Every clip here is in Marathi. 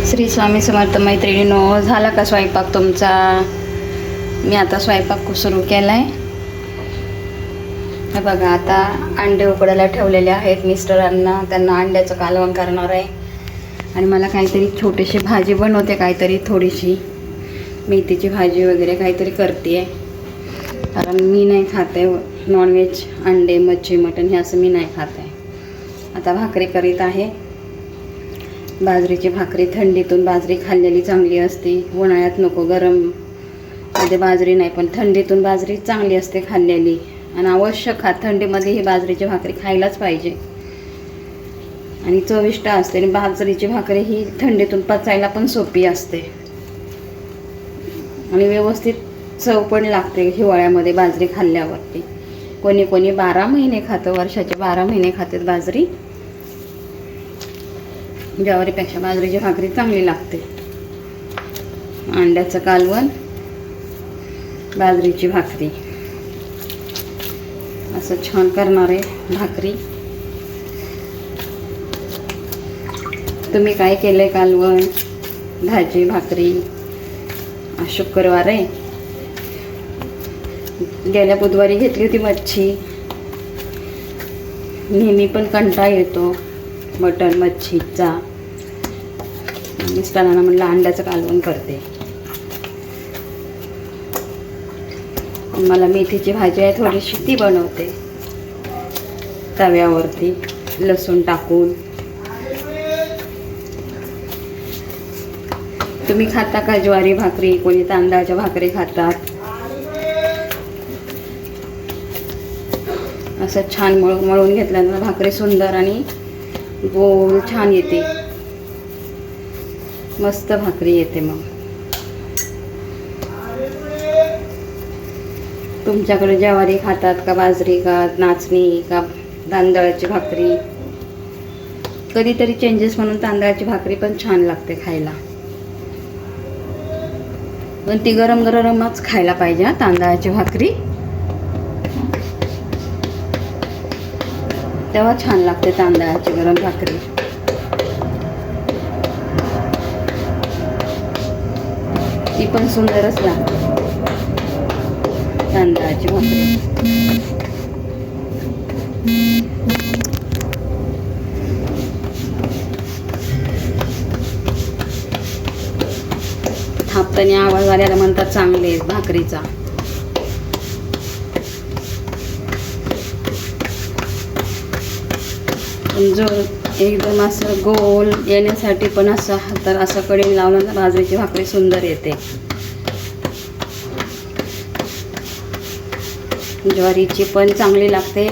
श्री स्वामी समर्थ मैत्रिणींनो, झाला का स्वयंपाक तुमचा? मी आता स्वयंपाक सुरू केला आहे. हे बघा, आता अंडे उकडायला ठेवलेले आहेत मिस्टरांना. त्यांना अंड्याचं कालवण करणार आहे. आणि मला काहीतरी छोटीशी भाजी बनवते, काहीतरी थोडीशी मेथीची भाजी वगैरे काहीतरी करते आहे. कारण मी नाही खाते नॉनव्हेज, अंडे, मच्छी, मटण हे असं मी नाही खाते. आता भाकरी करीत आहे. बाजरीची भाकरी, थंडीतून बाजरी खाल्लेली चांगली असते. उन्हाळ्यात नको, गरम मध्ये बाजरी नाही, पण थंडीतून बाजरी चांगली असते खाल्लेली. आणि आवश्यक थंडीमध्ये ही बाजरीची भाकरी खायलाच पाहिजे. आणि चविष्ट असते. आणि बाजरीची भाकरी ही थंडीतून पचायला पण सोपी असते आणि व्यवस्थित चव पण लागते हिवाळ्यामध्ये बाजरी खाल्ल्यावरती. कोणी कोणी 12 महिने खातं, वर्षाचे 12 महिने खातात बाजरी. ज्वारीपेक्षा बाजरीची भाकरी चांगली लागते. अंड्याचं कालवण, बाजरीची भाकरी असं छान करणार आहे भाकरी. तुम्ही काय केलंय? कालवण, भाजी, भाकरी. आज शुक्रवार आहे. गेल्या बुधवारी घेतली होती मच्छी. नेहमी पण कंटाळा येतो मटण मच्छीचा. मिस्टरांना म्हणलं अंड्याचं कालवण करते. मला मेथीची भाजी आहे थोडीशी, ती बनवते तव्यावरती लसूण टाकून. तुम्ही खाता का ज्वारी भाकरी? कोणी तांदळाच्या भाकरी खातात. असं छान मळून घेतल्यानंतर भाकरी सुंदर आणि गोल छान येते. मस्त भाकरी येते. मग तुमच्याकडे ज्वारी खातात का, बाजरी का, नाचणी का, तांदळाची भाकरी? कधीतरी चेंजेस म्हणून तांदळाची भाकरी पण छान लागते खायला. पण ती गरम गरमच खायला पाहिजे तांदळाची भाकरी, तेव्हा छान लागते तांदळाची गरम भाकरी. ती पण सुंदरच लागते तांदळाची भाकरी. थापताने आवाज आल्याला म्हणतात चांगले भाकरीचा. जो एकदम असं गोल येण्यासाठी पण असं तर असं कडेने लावलं तर बाजरीची भाकरी सुंदर येते. ज्वारीची पण चांगली लागते,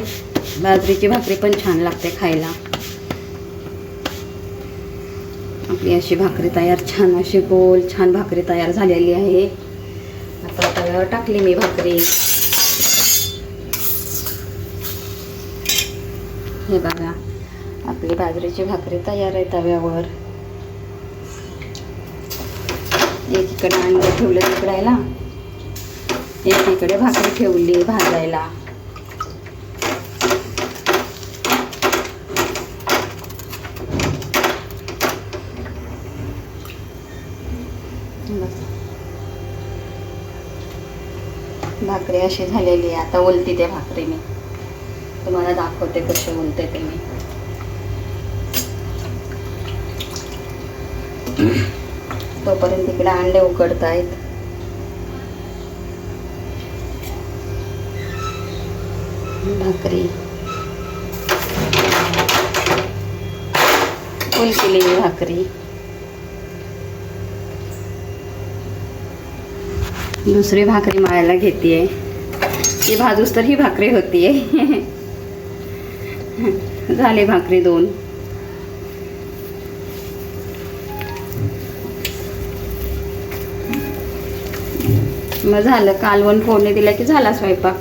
बाजरीची भाकरी पण छान लागते खायला. आपली अशी भाकरी तयार, छान अशी गोल छान भाकरी तयार झालेली आहे. आता तव्यावर टाकली मी भाकरी. हे बघा, आपली बाजरीची भाकरी तयार आहे तव्यावर. एकीकडे अंडे ठेवले उकडायला, एकीकडे भाकरी ठेवली भाजायला. भाकरी अशी झालेली आहे. आता उलती त्या भाकरी मी तुम्हाला दाखवते कसे उलते ते मी. तोपर्यंत इकडे अंडे उकडत आहेत. भाकरी फुल केलेली भाकरी. दुसरी भाकरी मळायला घेतेय. ती भाजूस तर ही भाकरी होतीये. झाली भाकरी 2. मग झालं कालवण फोडणी दिल्या की झाला स्वयंपाक.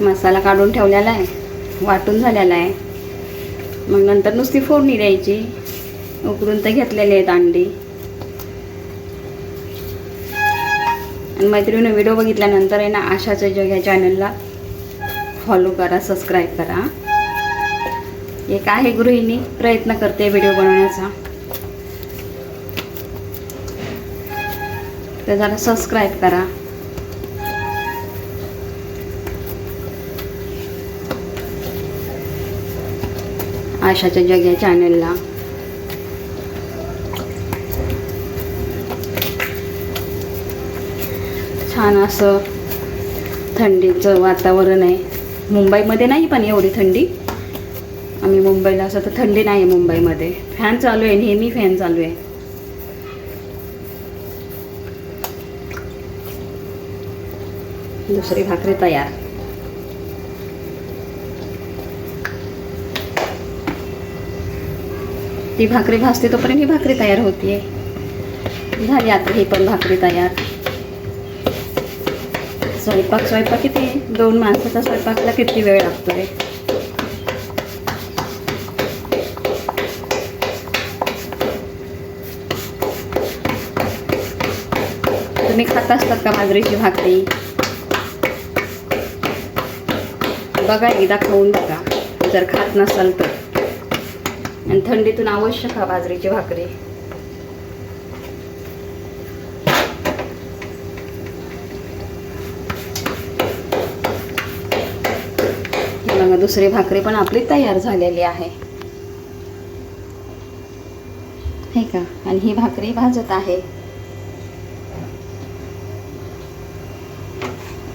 मसाला काढून ठेवलेला आहे, वाटून झालेला आहे. मग नंतर नुसती फोडणी द्यायची. उकडून तर घेतलेले आहेत अंडी. आणि मैत्रिणी, व्हिडिओ बघितल्यानंतर आहे ना आशाचं जग या चॅनलला फॉलो करा, सबस्क्राईब करा. एक आहे गृहिणी, प्रयत्न करते व्हिडिओ बनवण्याचा, तर जरा सबस्क्राईब करा. आशाच्या जग या चॅनलला. छान असं थंडीचं वातावरण आहे. मुंबईमध्ये नाही पण एवढी थंडी. आम्ही मुंबईला असं तर थंडी नाही आहे मुंबईमध्ये. फॅन चालू आहे, नेहमी फॅन चालू आहे. दुसरी भाकरी तयार. ती भाकरी भाजते तोपर्यंत ही भाकरी तयार होतीये. झाली आता ही पण भाकरी तयार. स्वयंपाक किती, 2 माणसाचा स्वयंपाकला किती वेळ लागतोय. तुम्ही खात असतात का बाजरीची भाकरी? बघा, एकदा खाऊन बघा जर खात नसाल तर. आणि थंडीतून अवश्य खा बाजरीची भाकरी. बघा, दुसरी भाकरी पण आपली तयार झालेली आहे, हे का. आणि ही भाकरी भाजत आहे.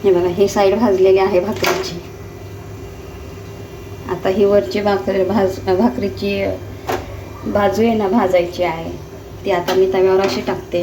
हे बघा, ही साईड भाजलेली आहे भाकरीची. आता ही वरची भाकरीची बाजू आहे ना भाजायची आहे, ती आता मी तव्यावर अशी टाकते.